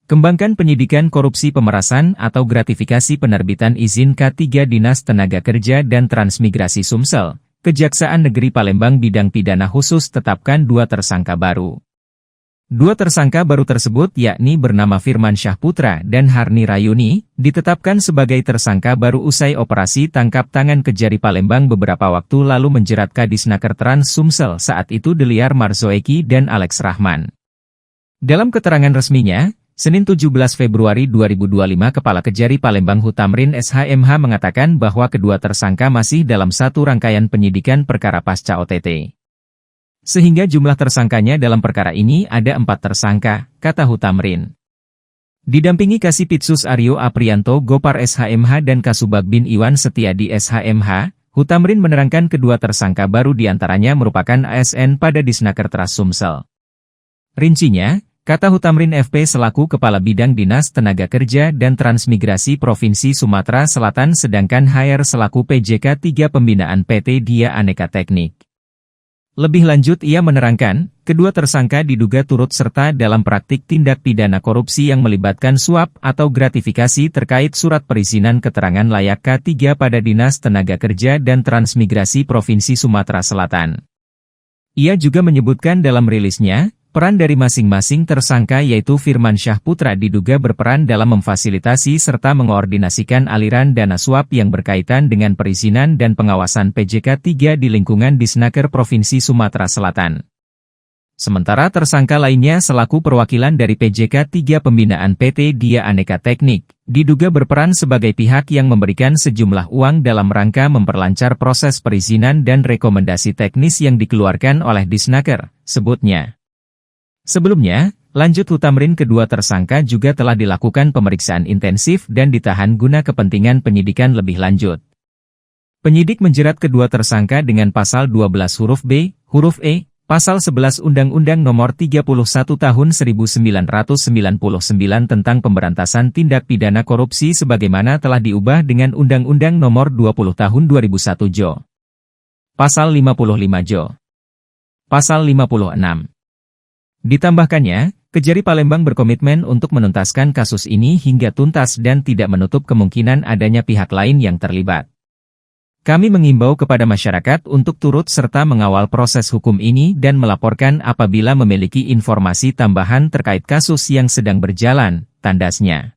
Kembangkan penyidikan korupsi pemerasan atau gratifikasi penerbitan izin K3 Dinas Tenaga Kerja dan Transmigrasi Sumsel. Kejaksaan Negeri Palembang Bidang Pidana Khusus tetapkan 2 tersangka baru. 2 tersangka baru tersebut yakni bernama Firman Syah Putra dan Harni Rayuni, ditetapkan sebagai tersangka baru usai operasi tangkap tangan Kejari Palembang beberapa waktu lalu menjerat Kadisnaker Trans Sumsel saat itu Deliar Marzoeki dan Alex Rahman. Dalam keterangan resminya, Senin 17 Februari 2025 Kepala Kejari Palembang Hutamrin SHMH mengatakan bahwa kedua tersangka masih dalam satu rangkaian penyidikan perkara pasca OTT. Sehingga jumlah tersangkanya dalam perkara ini ada 4 tersangka, kata Hutamrin. Didampingi Kasipitsus Aryo Aprianto Gopar SHMH dan Kasubag Bin Iwan Setiadi SHMH, Hutamrin menerangkan kedua tersangka baru diantaranya merupakan ASN pada Disnaker Trans Sumsel. Rincinya, kata Hutamrin FP selaku Kepala Bidang Dinas Tenaga Kerja dan Transmigrasi Provinsi Sumatera Selatan sedangkan HR selaku PJK 3 Pembinaan PT Dia Aneka Teknik. Lebih lanjut ia menerangkan, kedua tersangka diduga turut serta dalam praktik tindak pidana korupsi yang melibatkan suap atau gratifikasi terkait surat perizinan keterangan layak K3 pada Dinas Tenaga Kerja dan Transmigrasi Provinsi Sumatera Selatan. Ia juga menyebutkan dalam rilisnya, peran dari masing-masing tersangka yaitu Firman Syah Putra diduga berperan dalam memfasilitasi serta mengoordinasikan aliran dana suap yang berkaitan dengan perizinan dan pengawasan PJK 3 di lingkungan Disnaker Provinsi Sumatera Selatan. Sementara tersangka lainnya selaku perwakilan dari PJK 3 Pembinaan PT Dia Aneka Teknik, diduga berperan sebagai pihak yang memberikan sejumlah uang dalam rangka memperlancar proses perizinan dan rekomendasi teknis yang dikeluarkan oleh Disnaker, sebutnya. Sebelumnya, lanjut Hutamrin kedua tersangka juga telah dilakukan pemeriksaan intensif dan ditahan guna kepentingan penyidikan lebih lanjut. Penyidik menjerat kedua tersangka dengan pasal 12 huruf B, huruf E, pasal 11 Undang-Undang Nomor 31 Tahun 1999 tentang Pemberantasan Tindak Pidana Korupsi sebagaimana telah diubah dengan Undang-Undang Nomor 20 Tahun 2001 Jo. Pasal 55 Jo. Pasal 56. Ditambahkannya, Kejari Palembang berkomitmen untuk menuntaskan kasus ini hingga tuntas dan tidak menutup kemungkinan adanya pihak lain yang terlibat. Kami mengimbau kepada masyarakat untuk turut serta mengawal proses hukum ini dan melaporkan apabila memiliki informasi tambahan terkait kasus yang sedang berjalan, tandasnya.